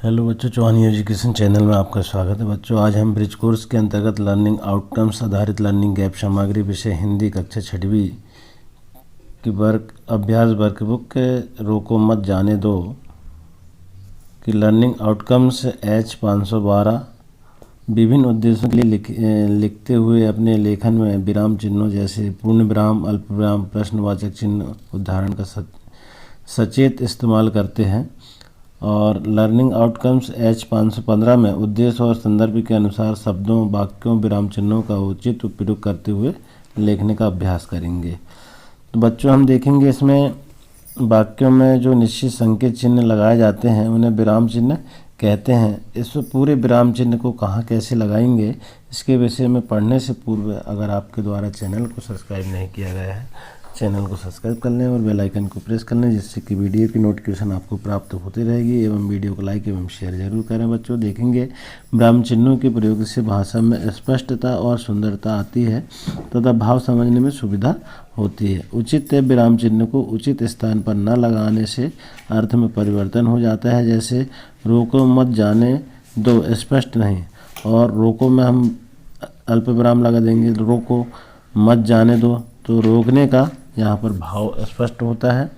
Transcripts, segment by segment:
Hello बच्चों, Chauhan education channel में आपका स्वागत है। बच्चों, आज हम ब्रिज कोर्स के अंतर्गत लर्निंग आउटकम्स आधारित लर्निंग गैप सामग्री विषय हिंदी कक्षा 6वीं की अभ्यास वर्कबुक के रोको मत जाने दो कि लर्निंग आउटकम्स H512 विभिन्न उद्देश्यों के लिए लिखते हुए अपने लेखन में विराम चिन्हों जैसे पूर्ण विराम, अल्प विराम, प्रश्नवाचक चिन्ह, उदाहरण का सचेत इस्तेमाल करते हैं। और लर्निंग आउटकम्स H515 में उद्देश्य और संदर्भ के अनुसार शब्दों, वाक्यों, विराम चिन्हों का उचित उपयोग करते हुए लिखने का अभ्यास करेंगे। तो बच्चों, हम देखेंगे इसमें वाक्यों में जो निश्चित संकेत चिन्ह लगाए जाते हैं उन्हें विराम चिन्ह कहते हैं। इस पूरे विराम चिन्ह को कहाँ कैसे लगाएंगे इसके विषय में पढ़ने से पूर्व अगर आपके द्वारा चैनल को सब्सक्राइब नहीं किया गया है, चैनल को सब्सक्राइब कर लें और बेल आइकन को प्रेस कर लें, जिससे कि वीडियो की नोटिफिकेशन आपको प्राप्त होती रहेगी। एवं वीडियो को लाइक एवं शेयर जरूर करें। बच्चों, देखेंगे विराम चिन्हों के प्रयोग से भाषा में स्पष्टता और सुंदरता आती है तथा भाव समझने में सुविधा होती है। उचित विराम चिन्ह को उचित स्थान पर न लगाने से अर्थ में परिवर्तन हो जाता है। जैसे रोको मत जाने दो स्पष्ट नहीं, और रोको में हम अल्प विराम लगा देंगे। रोको मत जाने दो तो रोकने का यहाँ पर भाव स्पष्ट होता है।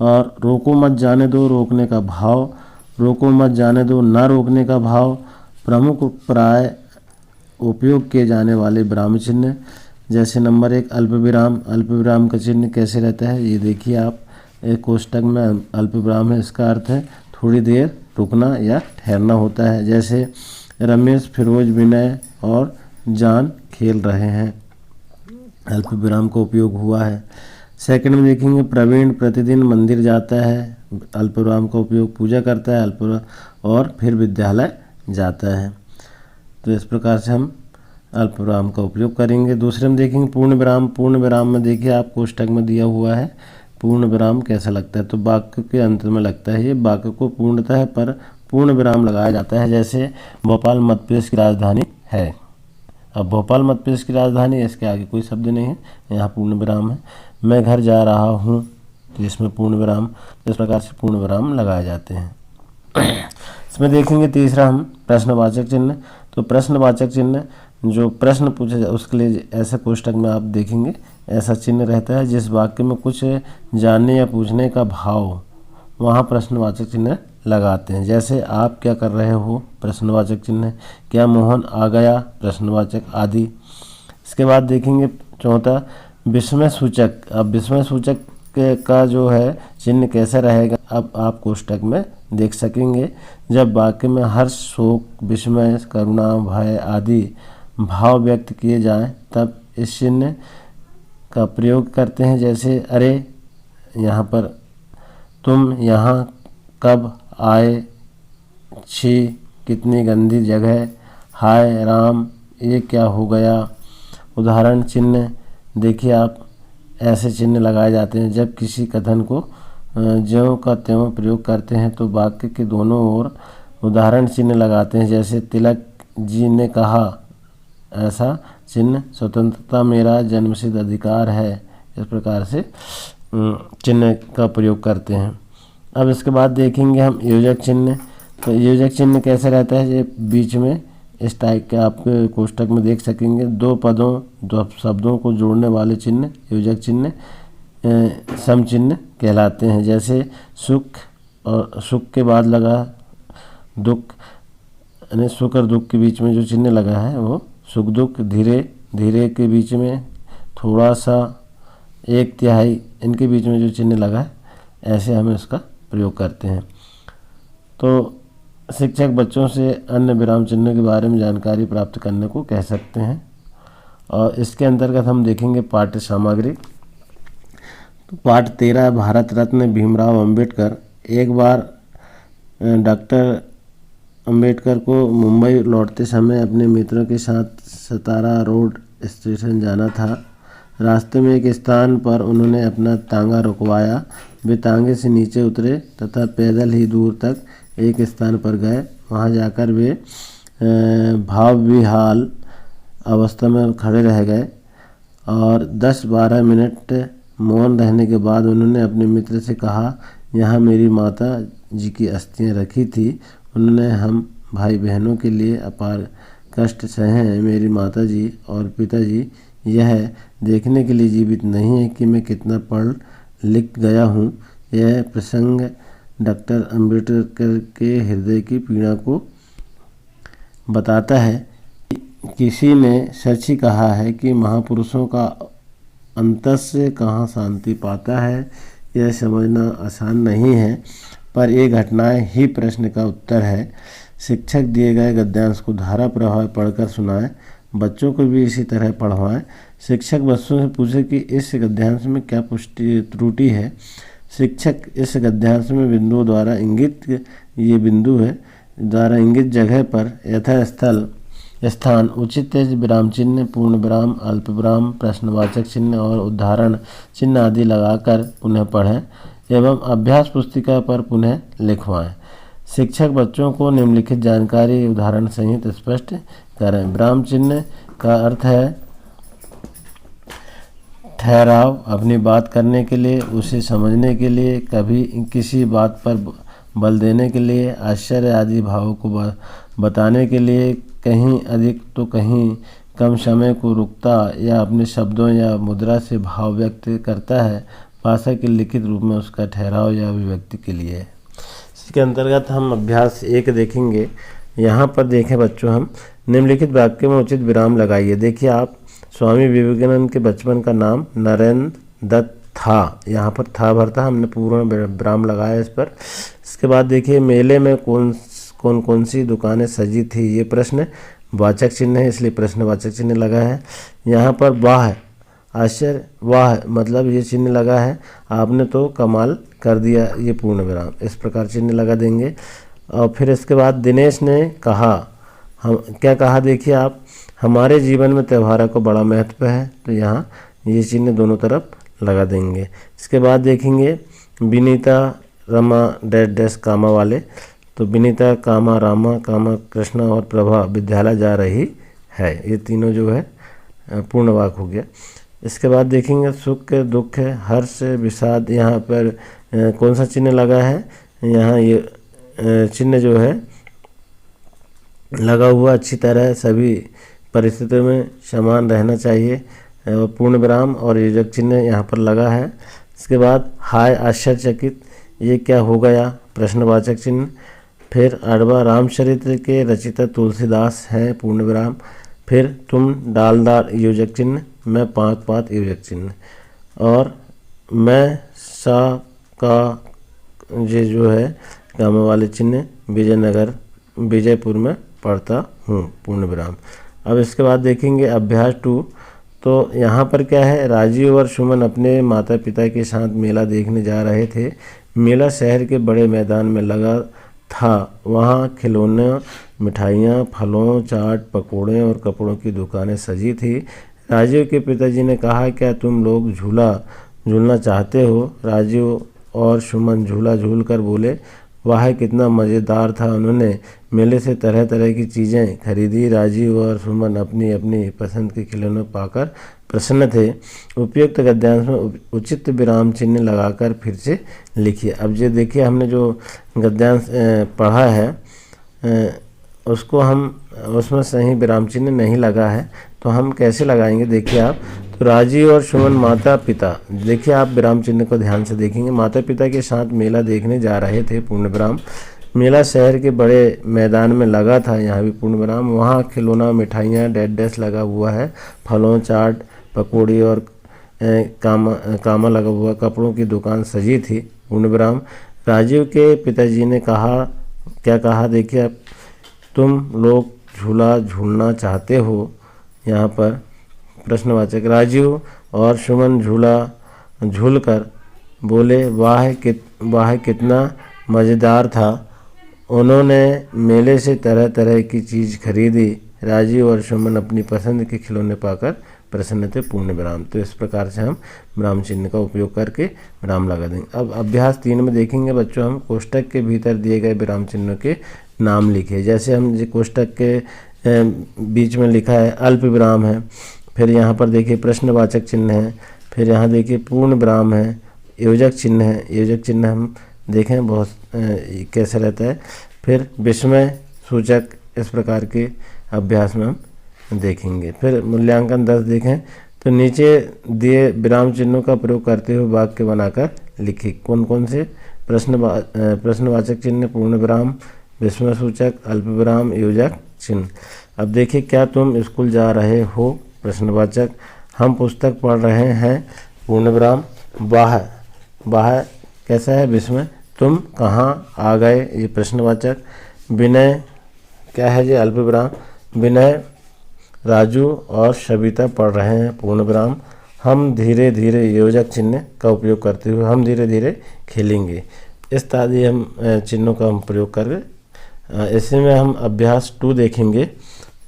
और रोको मत जाने दो रोकने का भाव, रोको मत जाने दो न रोकने का भाव। प्रमुख प्राय उपयोग किए जाने वाले विराम चिन्ह जैसे नंबर 1 अल्प विराम। अल्प विराम का चिन्ह कैसे रहता है ये देखिए आप, एक कोष्टक में अल्प विराम है, इसका अर्थ है थोड़ी देर रुकना या ठहरना होता है। जैसे रमेश, फिरोज, विनय और जान खेल रहे हैं, अल्प विराम का उपयोग हुआ है। सेकंड में देखेंगे प्रवीण प्रतिदिन मंदिर जाता है, अल्प विराम का उपयोग पूजा करता है अल्प, और फिर विद्यालय जाता है। तो इस प्रकार से हम अल्प विराम का उपयोग करेंगे। दूसरे में देखेंगे पूर्ण विराम। पूर्ण विराम में देखिए आप कोष्टक में दिया हुआ है पूर्ण विराम कैसा लगता है, तो वाक्य के अंत में लगता है। ये वाक्य को पूर्णतः पर पूर्ण विराम लगाया जाता है। जैसे भोपाल मध्य प्रदेश की राजधानी है। अब भोपाल मध्य प्रदेश की राजधानी, इसके आगे कोई शब्द नहीं है, यहाँ पूर्ण विराम है। मैं घर जा रहा हूँ तो इसमें पूर्ण विराम, इस प्रकार से पूर्ण विराम लगाए जाते हैं। इसमें देखेंगे तीसरा हम प्रश्नवाचक चिन्ह। तो प्रश्नवाचक चिन्ह जो प्रश्न पूछा जाए उसके लिए ऐसे कोष्टक में आप देखेंगे ऐसा चिन्ह रहता है जिस वाक्य में कुछ जानने या पूछने का भाव, वहाँ प्रश्नवाचक चिन्ह लगाते हैं। जैसे आप क्या कर रहे हो, प्रश्नवाचक चिन्ह। क्या मोहन आ गया, प्रश्नवाचक आदि। इसके बाद देखेंगे चौथा विस्मय सूचक। अब विस्मय सूचक का जो है चिन्ह कैसा रहेगा अब आप कोष्टक में देख सकेंगे। जब वाक्य में हर्ष, शोक, विस्मय, करुणा, भय आदि भाव व्यक्त किए जाएं तब इस चिन्ह का प्रयोग करते हैं। जैसे अरे, यहाँ पर तुम यहाँ कब आए, छी कितनी गंदी जगह, हाय राम ये क्या हो गया। उदाहरण चिन्ह देखिए आप, ऐसे चिन्ह लगाए जाते हैं जब किसी कथन को ज्यों का त्यों प्रयोग करते हैं तो वाक्य के दोनों ओर उदाहरण चिन्ह लगाते हैं। जैसे तिलक जी ने कहा, ऐसा चिन्ह स्वतंत्रता मेरा जन्मसिद्ध अधिकार है। इस प्रकार से चिन्ह का प्रयोग करते हैं। अब इसके बाद देखेंगे हम योजक चिन्ह। तो योजक चिन्ह कैसे रहता है, ये बीच में इस टाइप के आपके कोष्टक में देख सकेंगे। दो पदों, दो शब्दों को जोड़ने वाले चिन्ह योजक चिन्ह सम चिन्ह कहलाते हैं। जैसे सुख, और सुख के बाद लगा दुख, यानी सुख और दुख के बीच में जो चिन्ह लगा है वो सुख दुख। धीरे धीरे के बीच में थोड़ा सा, एक तिहाई, इनके बीच में जो चिन्ह लगा है ऐसे हम इसका प्रयोग करते हैं। तो शिक्षक बच्चों से अन्य विराम चिन्हों के बारे में जानकारी प्राप्त करने को कह सकते हैं। और इसके अंतर्गत हम देखेंगे पाठ्य सामग्री। तो पाठ 13 भारत रत्न भीमराव अंबेडकर। एक बार डॉक्टर अंबेडकर को मुंबई लौटते समय अपने मित्रों के साथ सतारा रोड स्टेशन जाना था। रास्ते में एक स्थान पर उन्होंने अपना तांगा रुकवाया। वे तांगे से नीचे उतरे तथा पैदल ही दूर तक एक स्थान पर गए। वहां जाकर वे भावविहाल अवस्था में खड़े रह गए और 10-12 मिनट मौन रहने के बाद उन्होंने अपने मित्र से कहा, यहाँ मेरी माता जी की अस्थियां रखी थी, उन्होंने हम भाई बहनों के लिए अपार कष्ट सहे हैं। मेरी माताजी और पिताजी यह देखने के लिए जीवित नहीं है कि मैं कितना पढ़ लिख गया हूँ। यह प्रसंग डॉक्टर अंबेडकर के हृदय की पीड़ा को बताता है। किसी ने सच ही कहा है कि महापुरुषों का अंतस्य कहाँ शांति पाता है। यह समझना आसान नहीं है, पर ये घटनाएं ही प्रश्न का उत्तर है। शिक्षक दिए गए गद्यांश को धारा प्रभाव पढ़कर सुनाएं, बच्चों को भी इसी तरह पढ़वाएं। शिक्षक बच्चों से पूछे कि इस गद्यांश में क्या त्रुटि है। शिक्षक इस गद्यांश में बिंदुओं द्वारा इंगित, ये बिंदु है, द्वारा इंगित जगह पर यथास्थल स्थान उचित विराम चिन्ह, पूर्ण विराम, अल्प विराम, प्रश्नवाचक चिन्ह और उदाहरण चिन्ह आदि लगाकर पुनः पढ़ें एवं अभ्यास पुस्तिका पर पुनः लिखवाएं। शिक्षक बच्चों को निम्नलिखित जानकारी उदाहरण सहित स्पष्ट करें। विराम चिन्ह का अर्थ है ठहराव, अपनी बात करने के लिए, उसे समझने के लिए, कभी किसी बात पर बल देने के लिए, आश्चर्य आदि भावों को बताने के लिए, कहीं अधिक तो कहीं कम समय को रुकता या अपने शब्दों या मुद्रा से भाव व्यक्त करता है। भाषा के लिखित रूप में उसका ठहराव या अभिव्यक्ति के लिए। इसके अंतर्गत हम अभ्यास 1 देखेंगे। यहाँ पर देखें बच्चों, हम निम्नलिखित वाक्य में उचित विराम लगाइए। देखिए आप, स्वामी विवेकानंद के बचपन का नाम नरेंद्र दत्त था। यहाँ पर था भरता, हमने पूर्ण विराम लगाया इस पर। इसके बाद देखिए, मेले में कौन सी दुकानें सजी थी। ये प्रश्न वाचक चिन्ह है, इसलिए प्रश्नवाचक चिन्ह लगा है। यहाँ पर वाह, आश्चर्य, वाह मतलब ये चिन्ह लगा है, आपने तो कमाल कर दिया, ये पूर्ण विराम, इस प्रकार चिन्ह लगा देंगे। और फिर इसके बाद दिनेश ने कहा, हम क्या कहा देखिए आप, हमारे जीवन में त्योहारों को बड़ा महत्व है, तो यहाँ ये चिन्ह दोनों तरफ लगा देंगे। इसके बाद देखेंगे विनीता रमा डैश डैश कामा वाले, तो विनीता कामा रामा कामा कृष्णा और प्रभा विद्यालय जा रही है, ये तीनों जो है पूर्ण वाक्य हो गया। इसके बाद देखेंगे सुख दुख हर्ष विषाद, यहाँ पर कौन सा चिन्ह लगा है, यहाँ ये चिन्ह जो है लगा हुआ अच्छी तरह सभी परिस्थितियों में समान रहना चाहिए। पूर्ण विराम और योजक चिन्ह यहाँ पर लगा है। इसके बाद हाय आश्चर्यचकित, ये क्या हो गया, प्रश्नवाचक चिन्ह। फिर अडवा रामचरित्र के रचिता तुलसीदास हैं, पूर्ण विराम। फिर तुम डालदार योजक चिन्ह, मैं पात पात योजक चिन्ह, और मैं सा का ये जो है कामा वाले चिन्ह विजयपुर में पढ़ता हूँ, पूर्ण विराम। अब इसके बाद देखेंगे अभ्यास 2। तो यहाँ पर क्या है, राजीव और सुमन अपने माता पिता के साथ मेला देखने जा रहे थे। मेला शहर के बड़े मैदान में लगा था। वहाँ खिलौने, मिठाइयाँ, फलों, चाट, पकोड़े और कपड़ों की दुकानें सजी थी। राजीव के पिताजी ने कहा, क्या तुम लोग झूला झूलना चाहते हो। राजीव और सुमन झूला झूल कर बोले, वाह कितना मज़ेदार था। उन्होंने मेले से तरह तरह की चीज़ें खरीदी। राजीव और सुमन अपनी अपनी पसंद के खिलौने पाकर प्रसन्न थे। उपयुक्त गद्यांश में उचित विराम चिन्ह लगाकर फिर से लिखिए। अब ये देखिए, हमने जो गद्यांश पढ़ा है उसको हम उसमें सही विराम चिन्ह नहीं लगा है, तो हम कैसे लगाएंगे देखिए आप। तो राजीव और सुमन माता पिता, देखिए आप विराम चिन्ह को ध्यान से देखेंगे, माता पिता के साथ मेला देखने जा रहे थे, पूर्ण विराम। मेला शहर के बड़े मैदान में लगा था, यहाँ भी पूर्ण विराम। वहाँ खिलौना, मिठाइयाँ, डैश डैश लगा हुआ है, फलों, चाट, पकौड़ी और कामा लगा हुआ, कपड़ों की दुकान सजी थी, पूर्ण विराम। राजीव के पिताजी ने कहा, क्या कहा देखिए आप, तुम लोग झूला झूलना चाहते हो। यहाँ पर प्रश्नवाचक। राजीव और सुमन झूला झूलकर बोले, वाह कितना मज़ेदार था। उन्होंने मेले से तरह तरह की चीज़ खरीदी। राजीव और सुमन अपनी पसंद के खिलौने पाकर प्रसन्न थे, पूर्ण विराम। तो इस प्रकार से हम विराम चिन्ह का उपयोग करके विराम लगा देंगे। अब अभ्यास 3 में देखेंगे बच्चों, हम कोष्टक के भीतर दिए गए विराम चिन्हों के नाम लिखे। जैसे हम जो कोष्टक के बीच में लिखा है अल्प विराम है, फिर यहाँ पर देखिए प्रश्नवाचक चिन्ह है, फिर यहाँ देखिए पूर्ण विराम है, योजक चिन्ह है। योजक चिन्ह हम देखें बहुत कैसे रहता है। फिर विस्मय सूचक इस प्रकार के अभ्यास में हम देखेंगे। फिर मूल्यांकन 10 देखें तो नीचे दिए विराम चिन्हों का प्रयोग करते हुए वाक्य बनाकर लिखिए। कौन कौन से? प्रश्नवाचक चिन्ह, पूर्ण विराम, विस्मय सूचक, अल्प विराम, योजक चिन्ह। अब देखिए, क्या तुम स्कूल जा रहे हो? प्रश्नवाचक। हम पुस्तक पढ़ रहे हैं, पूर्ण विराम। वाह कैसा है? विस्मय। तुम कहाँ आ गए? ये प्रश्नवाचक। विनय क्या है? ये अल्प विराम। विनय, राजू और सविता पढ़ रहे हैं, पूर्ण विराम। हम धीरे धीरे, योजक चिन्ह का उपयोग करते हुए, हम धीरे धीरे खेलेंगे। इस तरह हम चिन्हों का हम प्रयोग कर इसी में हम अभ्यास 2 देखेंगे।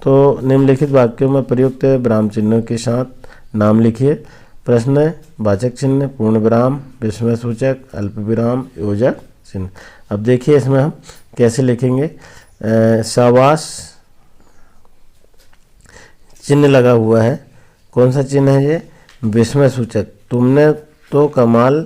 तो निम्नलिखित वाक्यों में प्रयुक्त विराम चिन्हों के साथ नाम लिखिए। प्रश्नवाचक चिन्ह, पूर्ण विराम, विस्मय सूचक, अल्प विराम, योजक चिन्ह। अब देखिए इसमें हम कैसे लिखेंगे। शाबाश चिन्ह लगा हुआ है। कौन सा चिन्ह है ये? विस्मय सूचक। तुमने तो कमाल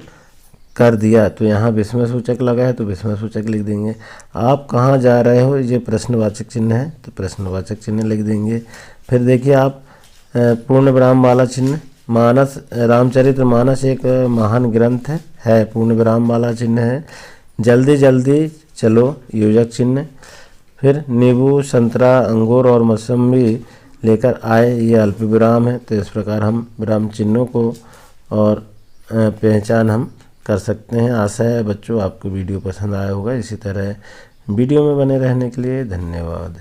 कर दिया, तो यहाँ विस्मय सूचक लगा है तो विस्मय सूचक लिख देंगे। आप कहाँ जा रहे हो? ये प्रश्नवाचक चिन्ह है तो प्रश्नवाचक चिन्ह लिख देंगे। फिर देखिए आप पूर्ण विराम वाला चिन्ह, मानस, रामचरितमानस एक महान ग्रंथ है, पूर्ण विराम वाला चिन्ह है। जल्दी जल्दी चलो, योजक चिन्ह। फिर नींबू, संतरा, अंगूर और मौसम्बी लेकर आए, ये अल्प विराम है। तो इस प्रकार हम विराम चिन्हों को और पहचान हम कर सकते हैं। आशा है बच्चों आपको वीडियो पसंद आया होगा। इसी तरह वीडियो में बने रहने के लिए धन्यवाद।